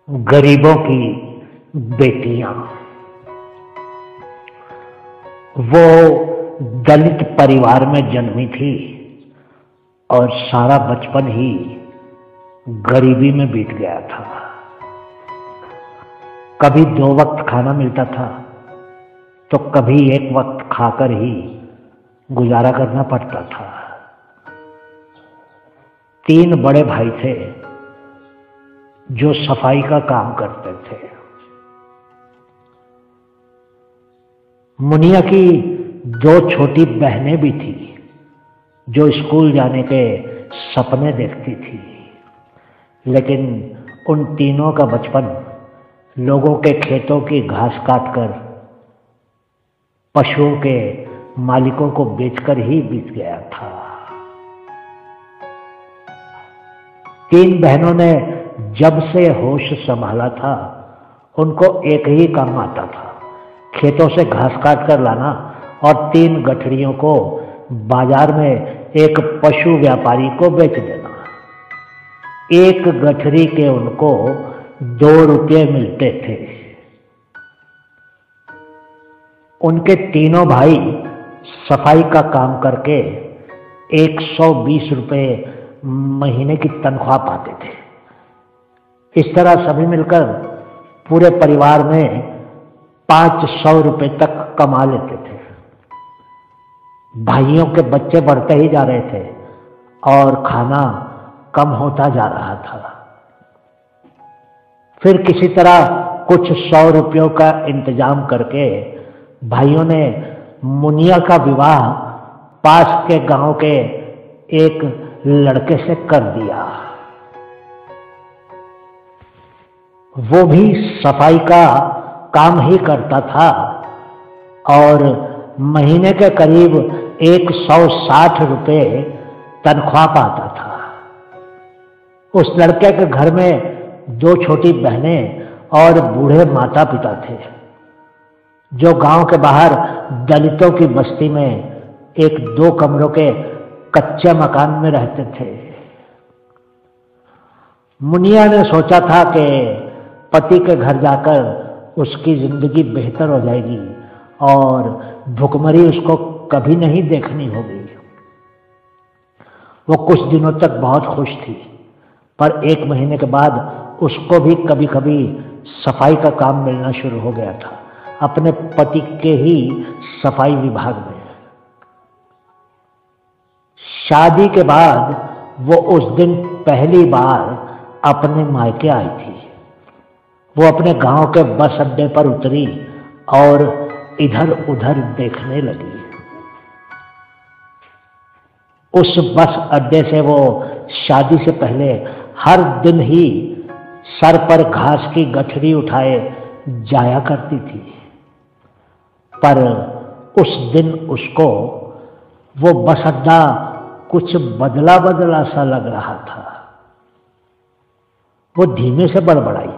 गरीबों की बेटियां। वो दलित परिवार में जन्मी थी और सारा बचपन ही गरीबी में बीत गया था। कभी 2 वक्त खाना मिलता था तो कभी 1 वक्त खाकर ही गुजारा करना पड़ता था। 3 बड़े भाई थे जो सफाई का काम करते थे। मुनिया की 2 छोटी बहनें भी थी जो स्कूल जाने के सपने देखती थी, लेकिन उन तीनों का बचपन लोगों के खेतों की घास काटकर पशुओं के मालिकों को बेचकर ही बीत गया था। 3 बहनों ने जब से होश संभाला था उनको एक ही काम आता था, खेतों से घास काट कर लाना और 3 गठरियों को बाजार में एक पशु व्यापारी को बेच देना। 1 गठरी के उनको 2 रुपये मिलते थे। उनके तीनों भाई सफाई का काम करके 120 रुपये महीने की तनख्वाह पाते थे। इस तरह सभी मिलकर पूरे परिवार में 500 रुपये तक कमा लेते थे। भाइयों के बच्चे बढ़ते ही जा रहे थे और खाना कम होता जा रहा था। फिर किसी तरह कुछ 100 रुपयों का इंतजाम करके भाइयों ने मुनिया का विवाह पास के गांव के एक लड़के से कर दिया। वो भी सफाई का काम ही करता था और महीने के करीब 160 रुपये तनख्वाह पाता था। उस लड़के के घर में 2 छोटी बहनें और बूढ़े माता पिता थे जो गांव के बाहर दलितों की बस्ती में एक 2 कमरों के कच्चे मकान में रहते थे। मुनिया ने सोचा था कि पति के घर जाकर उसकी जिंदगी बेहतर हो जाएगी और भुखमरी उसको कभी नहीं देखनी होगी। वो कुछ दिनों तक बहुत खुश थी, पर 1 महीने के बाद उसको भी कभी कभी सफाई का काम मिलना शुरू हो गया था, अपने पति के ही सफाई विभाग में। शादी के बाद वो उस दिन पहली बार अपने मायके आई थी। वो अपने गांव के बस अड्डे पर उतरी और इधर उधर देखने लगी। उस बस अड्डे से वो शादी से पहले हर दिन ही सर पर घास की गठरी उठाए जाया करती थी, पर उस दिन उसको वो बस अड्डा कुछ बदला बदला सा लग रहा था। वो धीमे से बड़बड़ाई,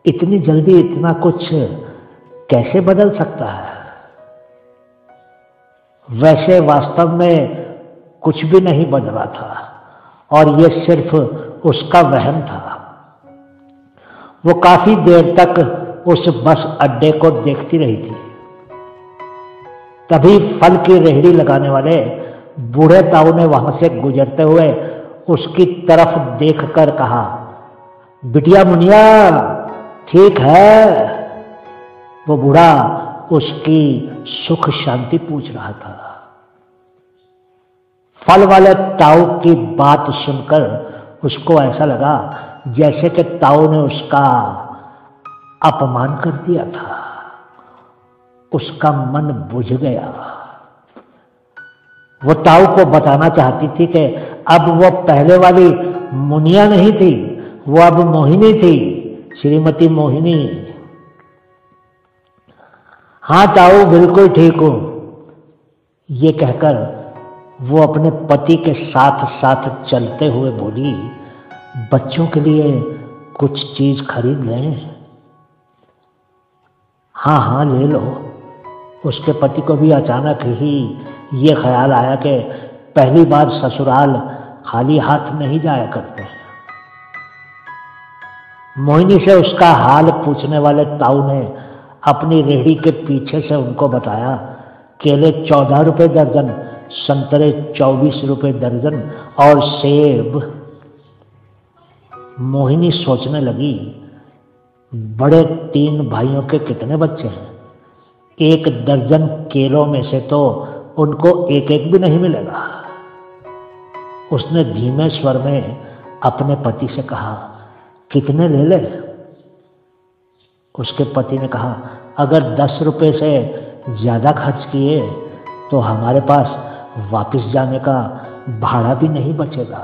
इतनी जल्दी इतना कुछ कैसे बदल सकता है? वैसे वास्तव में कुछ भी नहीं बदला था और ये सिर्फ उसका वहम था। वो काफी देर तक उस बस अड्डे को देखती रही थी। तभी फल की रेहड़ी लगाने वाले बूढ़े ताऊ ने वहां से गुजरते हुए उसकी तरफ देखकर कहा, बिटिया मुनिया ठीक है? वो बूढ़ा उसकी सुख शांति पूछ रहा था। फल वाले ताऊ की बात सुनकर उसको ऐसा लगा जैसे कि ताऊ ने उसका अपमान कर दिया था। उसका मन बुझ गया। वो ताऊ को बताना चाहती थी कि अब वो पहले वाली मुनिया नहीं थी, वो अब मोहिनी थी, श्रीमती मोहिनी। हाँ ताऊ, बिल्कुल ठीक हूं, ये कहकर वो अपने पति के साथ साथ चलते हुए बोली, बच्चों के लिए कुछ चीज खरीद लें? हाँ हाँ ले लो। उसके पति को भी अचानक ही ये ख्याल आया कि पहली बार ससुराल खाली हाथ नहीं जाया करते। मोहिनी से उसका हाल पूछने वाले ताऊ ने अपनी रेहड़ी के पीछे से उनको बताया, केले 14 रुपए दर्जन, संतरे 24 रुपए दर्जन और सेब। मोहिनी सोचने लगी, बड़े 3 भाइयों के कितने बच्चे हैं, 1 दर्जन केलों में से तो उनको एक एक भी नहीं मिलेगा। उसने धीमे स्वर में अपने पति से कहा, कितने ले ले? उसके पति ने कहा, अगर 10 रुपए से ज्यादा खर्च किए तो हमारे पास वापस जाने का भाड़ा भी नहीं बचेगा।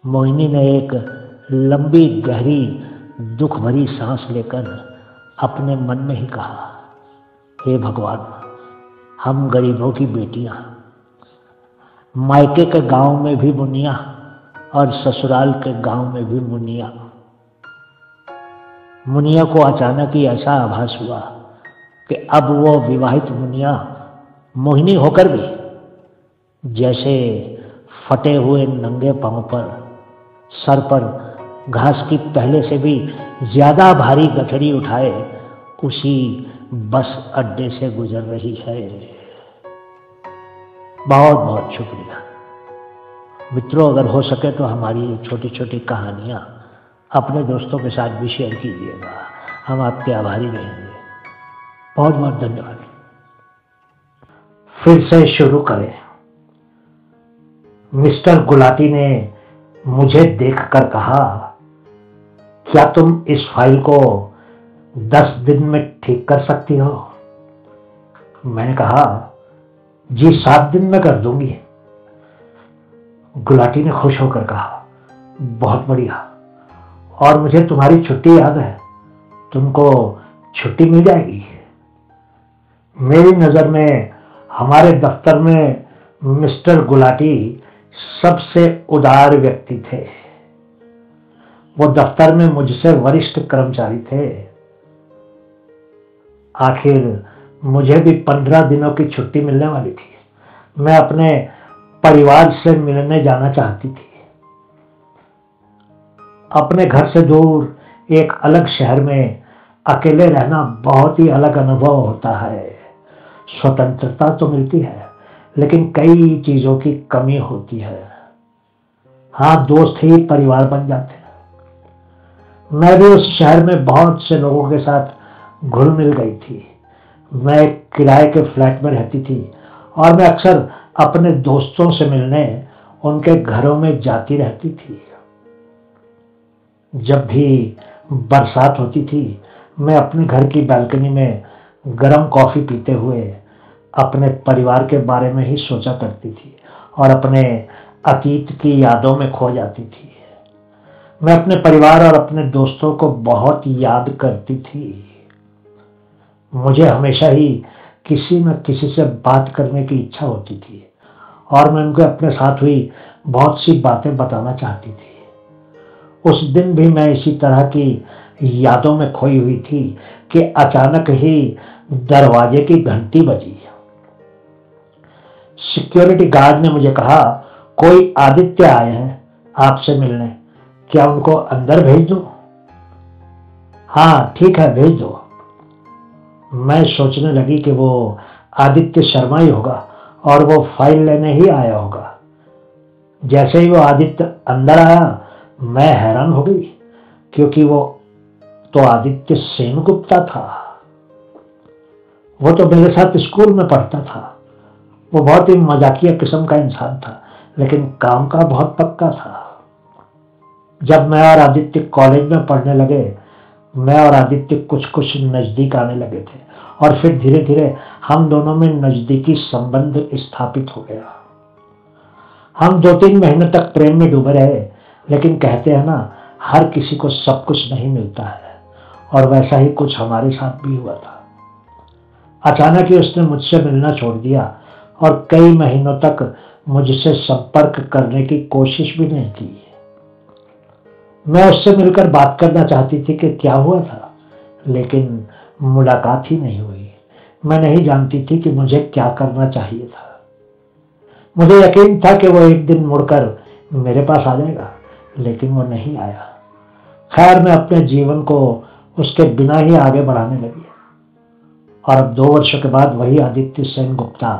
मोहिनी ने एक लंबी गहरी दुख भरी सांस लेकर अपने मन में ही कहा, हे भगवान, हम गरीबों की बेटियां, मायके के गांव में भी मुनिया और ससुराल के गांव में भी मुनिया। मुनिया को अचानक ही ऐसा आभास हुआ कि अब वो विवाहित मुनिया मोहिनी होकर भी जैसे फटे हुए नंगे पांव पर, सर पर घास की पहले से भी ज्यादा भारी गठरी उठाए उसी बस अड्डे से गुजर रही है। बहुत बहुत शुक्रिया मित्रों। अगर हो सके तो हमारी छोटी छोटी कहानियां अपने दोस्तों के साथ भी शेयर कीजिएगा, हम आपके आभारी रहेंगे। बहुत बहुत धन्यवाद। फिर से शुरू करें। मिस्टर गुलाटी ने मुझे देखकर कहा, क्या तुम इस फाइल को 10 दिन में ठीक कर सकती हो? मैंने कहा, जी 7 दिन में कर दूंगी। गुलाटी ने खुश होकर कहा, बहुत बढ़िया, और मुझे तुम्हारी छुट्टी याद है, तुमको छुट्टी मिल जाएगी। मेरी नजर में हमारे दफ्तर में मिस्टर गुलाटी सबसे उदार व्यक्ति थे। वो दफ्तर में मुझसे वरिष्ठ कर्मचारी थे। आखिर मुझे भी 15 दिनों की छुट्टी मिलने वाली थी। मैं अपने परिवार से मिलने जाना चाहती थी। अपने घर से दूर एक अलग शहर में अकेले रहना बहुत ही अलग अनुभव होता है। स्वतंत्रता तो मिलती है, लेकिन कई चीजों की कमी होती है। हाँ, दोस्त ही परिवार बन जाते हैं। मैं भी उस शहर में बहुत से लोगों के साथ घुल मिल गई थी। मैं किराए के फ्लैट में रहती थी और मैं अक्सर अपने दोस्तों से मिलने उनके घरों में जाती रहती थी। जब भी बरसात होती थी, मैं अपने घर की बालकनी में गर्म कॉफी पीते हुए अपने परिवार के बारे में ही सोचा करती थी और अपने अतीत की यादों में खो जाती थी। मैं अपने परिवार और अपने दोस्तों को बहुत याद करती थी। मुझे हमेशा ही किसी न किसी से बात करने की इच्छा होती थी और मैं उनको अपने साथ हुई बहुत सी बातें बताना चाहती थी। उस दिन भी मैं इसी तरह की यादों में खोई हुई थी कि अचानक ही दरवाजे की घंटी बजी। सिक्योरिटी गार्ड ने मुझे कहा, कोई आदित्य आए हैं आपसे मिलने, क्या उनको अंदर भेज दूं? हाँ ठीक है, भेज दो। मैं सोचने लगी कि वो आदित्य शर्मा ही होगा और वो फाइल लेने ही आया होगा। जैसे ही वो आदित्य अंदर आया, मैं हैरान हो गई, क्योंकि वो तो आदित्य सेनगुप्ता था। वो तो मेरे साथ स्कूल में पढ़ता था। वो बहुत ही मजाकिया किस्म का इंसान था, लेकिन काम का बहुत पक्का था। जब मैं और आदित्य कॉलेज में पढ़ने लगे, मैं और आदित्य कुछ कुछ नजदीक आने लगे थे और फिर धीरे धीरे हम दोनों में नजदीकी संबंध स्थापित हो गया। हम 2-3 महीने तक प्रेम में डूबे रहे, लेकिन कहते हैं ना, हर किसी को सब कुछ नहीं मिलता है, और वैसा ही कुछ हमारे साथ भी हुआ था। अचानक ही उसने मुझसे मिलना छोड़ दिया और कई महीनों तक मुझसे संपर्क करने की कोशिश भी नहीं की। मैं उससे मिलकर बात करना चाहती थी कि क्या हुआ था, लेकिन मुलाकात ही नहीं हुई। मैं नहीं जानती थी कि मुझे क्या करना चाहिए था। मुझे यकीन था कि वो एक दिन मुड़कर मेरे पास आ जाएगा, लेकिन वो नहीं आया। खैर, मैं अपने जीवन को उसके बिना ही आगे बढ़ाने लगी और अब 2 वर्षों के बाद वही आदित्य सेन गुप्ता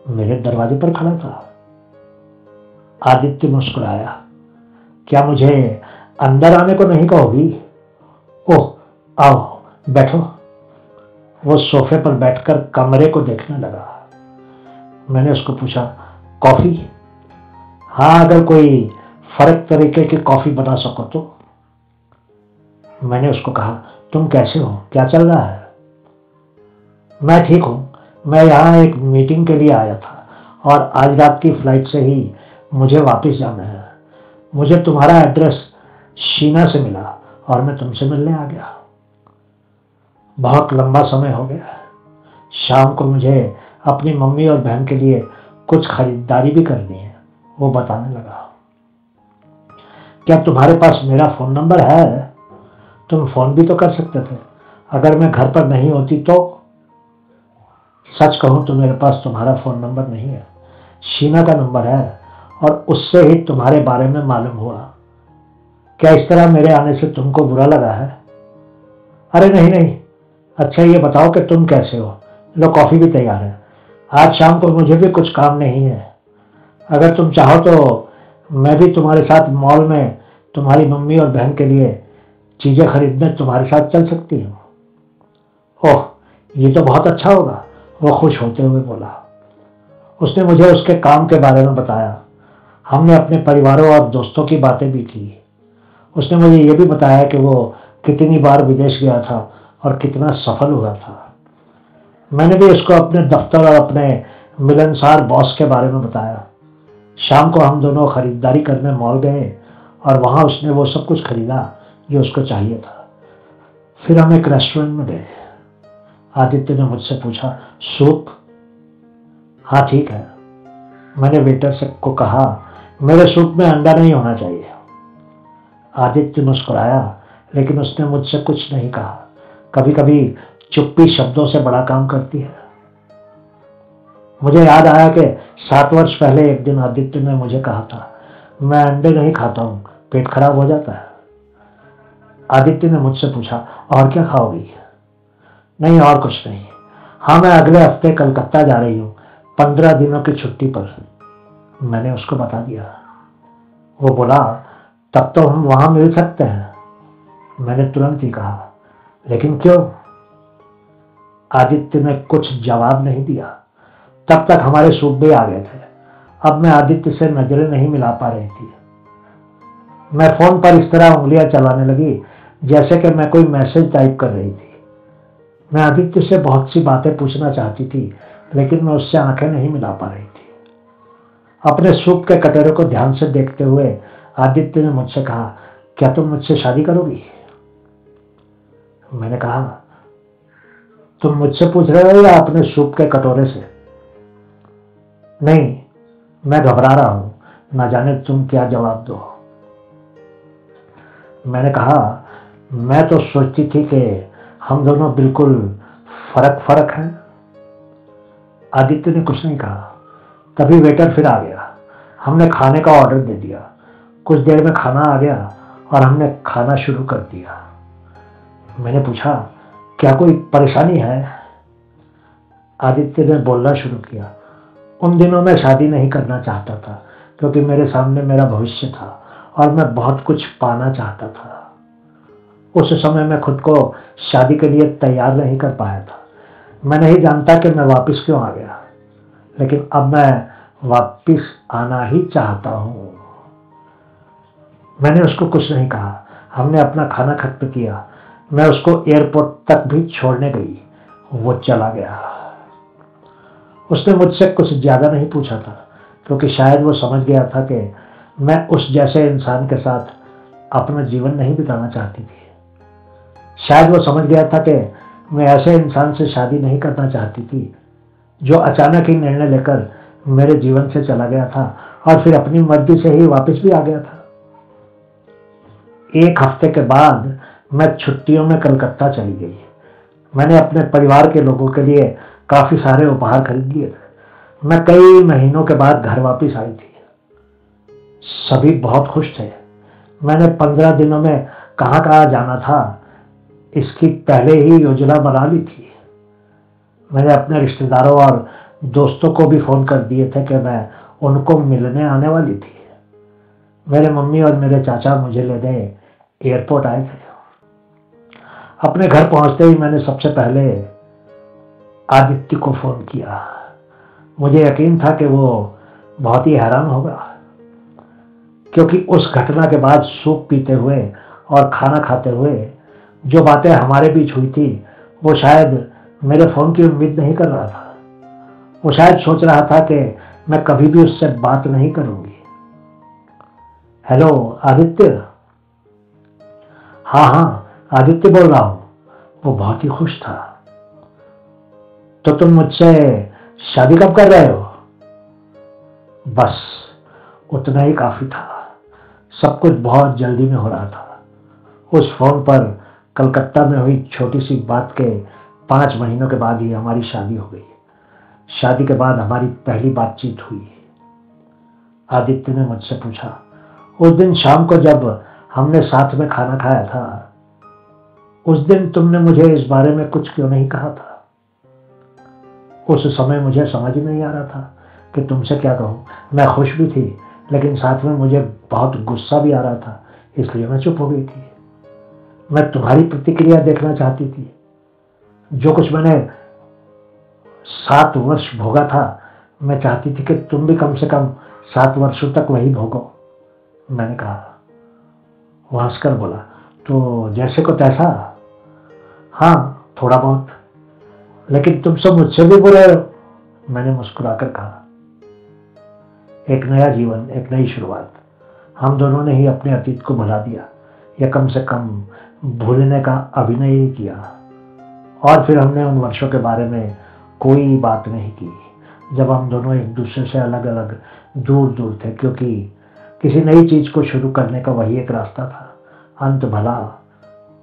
मेरे दरवाजे पर खड़ा था। आदित्य मुस्कुराया। क्या मुझे अंदर आने को नहीं कहोगी? ओह, आओ बैठो। वो सोफे पर बैठकर कमरे को देखने लगा। मैंने उसको पूछा, कॉफी? हाँ, अगर कोई फर्क तरीके की कॉफी बना सको तो। मैंने उसको कहा, तुम कैसे हो, क्या चल रहा है? मैं ठीक हूं, मैं यहाँ एक मीटिंग के लिए आया था और आज रात की फ्लाइट से ही मुझे वापस जाना है। मुझे तुम्हारा एड्रेस शीना से मिला और मैं तुमसे मिलने आ गया। बहुत लंबा समय हो गया। शाम को मुझे अपनी मम्मी और बहन के लिए कुछ खरीदारी भी करनी है, वो बताने लगा। क्या तुम्हारे पास मेरा फोन नंबर है? तुम फोन भी तो कर सकते थे अगर मैं घर पर नहीं होती तो। सच कहूं तो मेरे पास तुम्हारा फोन नंबर नहीं है, शीना का नंबर है और उससे ही तुम्हारे बारे में मालूम हुआ। क्या इस तरह मेरे आने से तुमको बुरा लगा है? अरे नहीं नहीं। अच्छा ये बताओ कि तुम कैसे हो? लो, कॉफी भी तैयार है। आज शाम को मुझे भी कुछ काम नहीं है। अगर तुम चाहो तो मैं भी तुम्हारे साथ मॉल में तुम्हारी मम्मी और बहन के लिए चीजें खरीदने तुम्हारे साथ चल सकती हूँ। ओह, ये तो बहुत अच्छा होगा, वो खुश होते हुए बोला। उसने मुझे उसके काम के बारे में बताया। हमने अपने परिवारों और दोस्तों की बातें भी की। उसने मुझे ये भी बताया कि वो कितनी बार विदेश गया था और कितना सफल हुआ था। मैंने भी उसको अपने दफ्तर और अपने मिलनसार बॉस के बारे में बताया। शाम को हम दोनों खरीदारी करने मॉल गए और वहां उसने वो सब कुछ खरीदा जो उसको चाहिए था। फिर हम एक रेस्टोरेंट में गए। आदित्य ने मुझसे पूछा, सूप? हाँ ठीक है। मैंने वेटर से को कहा, मेरे सूप में अंडा नहीं होना चाहिए। आदित्य मुस्कुराया, लेकिन उसने मुझसे कुछ नहीं कहा। कभी कभी चुप्पी शब्दों से बड़ा काम करती है। मुझे याद आया कि 7 वर्ष पहले एक दिन आदित्य ने मुझे कहा था, मैं अंडे नहीं खाता हूं, पेट खराब हो जाता है। आदित्य ने मुझसे पूछा, और क्या खाओगी? नहीं, और कुछ नहीं। हाँ, मैं अगले हफ्ते कलकत्ता जा रही हूँ 15 दिनों की छुट्टी पर। मैंने उसको बता दिया। वो बोला, तब तो हम वहां मिल सकते हैं। मैंने तुरंत ही कहा, लेकिन क्यों? आदित्य ने कुछ जवाब नहीं दिया। तब तक हमारे सूप भी आ गए थे। अब मैं आदित्य से नजरें नहीं मिला पा रही थी। मैं फोन पर इस तरह उंगलियां चलाने लगी जैसे कि मैं कोई मैसेज टाइप कर रही थी। मैं आदित्य से बहुत सी बातें पूछना चाहती थी, लेकिन मैं उससे आंखें नहीं मिला पा रही थी। अपने सूप के कटोरे को ध्यान से देखते हुए आदित्य ने मुझसे कहा, क्या तुम मुझसे शादी करोगी? मैंने कहा, तुम मुझसे पूछ रहे हो या अपने सूप के कटोरे से? नहीं, मैं घबरा रहा हूं, ना जाने तुम क्या जवाब दो। मैंने कहा, मैं तो सोचती थी कि हम दोनों बिल्कुल फर्क फर्क हैं। आदित्य ने कुछ नहीं कहा। तभी वेटर फिर आ गया। हमने खाने का ऑर्डर दे दिया। कुछ देर में खाना आ गया और हमने खाना शुरू कर दिया। मैंने पूछा, क्या कोई परेशानी है? आदित्य ने बोलना शुरू किया। उन दिनों मैं शादी नहीं करना चाहता था क्योंकि मेरे सामने मेरा भविष्य था और मैं बहुत कुछ पाना चाहता था। उस समय मैं खुद को शादी के लिए तैयार नहीं कर पाया था। मैं नहीं जानता कि मैं वापस क्यों आ गया, लेकिन अब मैं वापस आना ही चाहता हूं। मैंने उसको कुछ नहीं कहा। हमने अपना खाना खत्म किया। मैं उसको एयरपोर्ट तक भी छोड़ने गई। वो चला गया। उसने मुझसे कुछ ज्यादा नहीं पूछा था क्योंकि शायद वो समझ गया था कि मैं उस जैसे इंसान के साथ अपना जीवन नहीं बिताना चाहती थी। शायद वो समझ गया था कि मैं ऐसे इंसान से शादी नहीं करना चाहती थी जो अचानक ही निर्णय लेकर मेरे जीवन से चला गया था और फिर अपनी मर्जी से ही वापस भी आ गया था। 1 हफ्ते के बाद मैं छुट्टियों में कलकत्ता चली गई। मैंने अपने परिवार के लोगों के लिए काफी सारे उपहार खरीद लिए थे। मैं कई महीनों के बाद घर वापस आई थी। सभी बहुत खुश थे। मैंने 15 दिनों में कहाँ कहाँ जाना था इसकी पहले ही योजना बना ली थी। मैंने अपने रिश्तेदारों और दोस्तों को भी फोन कर दिए थे कि मैं उनको मिलने आने वाली थी। मेरे मम्मी और मेरे चाचा मुझे लेने एयरपोर्ट आए थे। अपने घर पहुंचते ही मैंने सबसे पहले आदित्य को फोन किया। मुझे यकीन था कि वो बहुत ही हैरान होगा, क्योंकि उस घटना के बाद सूप पीते हुए और खाना खाते हुए जो बातें हमारे बीच हुई थी वो शायद मेरे फोन की उम्मीद नहीं कर रहा था। वो शायद सोच रहा था कि मैं कभी भी उससे बात नहीं करूंगी। हेलो आदित्य। हाँ हाँ, आदित्य बोल रहा हूं। वो बहुत ही खुश था। तो तुम मुझसे शादी कब कर रहे हो? बस उतना ही काफी था। सब कुछ बहुत जल्दी में हो रहा था। उस फोन पर कलकत्ता में हुई छोटी सी बात के 5 महीनों के बाद ही हमारी शादी हो गई। शादी के बाद हमारी पहली बातचीत हुई। आदित्य ने मुझसे पूछा, उस दिन शाम को जब हमने साथ में खाना खाया था, उस दिन तुमने मुझे इस बारे में कुछ क्यों नहीं कहा था? उस समय मुझे समझ नहीं आ रहा था कि तुमसे क्या कहूं। मैं खुश भी थी, लेकिन साथ में मुझे बहुत गुस्सा भी आ रहा था, इसलिए मैं चुप हो गई थी। मैं तुम्हारी प्रतिक्रिया देखना चाहती थी। जो कुछ मैंने 7 वर्ष भोगा था, मैं चाहती थी कि तुम भी कम से कम 7 वर्षों तक वही भोगो। मैंने कहा। वो हंसकर बोला, तो जैसे को तैसा। हाँ, थोड़ा बहुत। लेकिन तुम सब मुझसे भी बुरे हो, मैंने मुस्कुराकर कहा। एक नया जीवन, एक नई शुरुआत। हम दोनों ने ही अपने अतीत को भुला दिया, या कम से कम भूलने का अभिनय ही किया। और फिर हमने उन वर्षों के बारे में कोई बात नहीं की जब हम दोनों एक दूसरे से अलग अलग दूर दूर थे, क्योंकि किसी नई चीज को शुरू करने का वही एक रास्ता था। अंत भला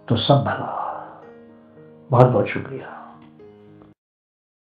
तो सब भला। बहुत बहुत शुक्रिया।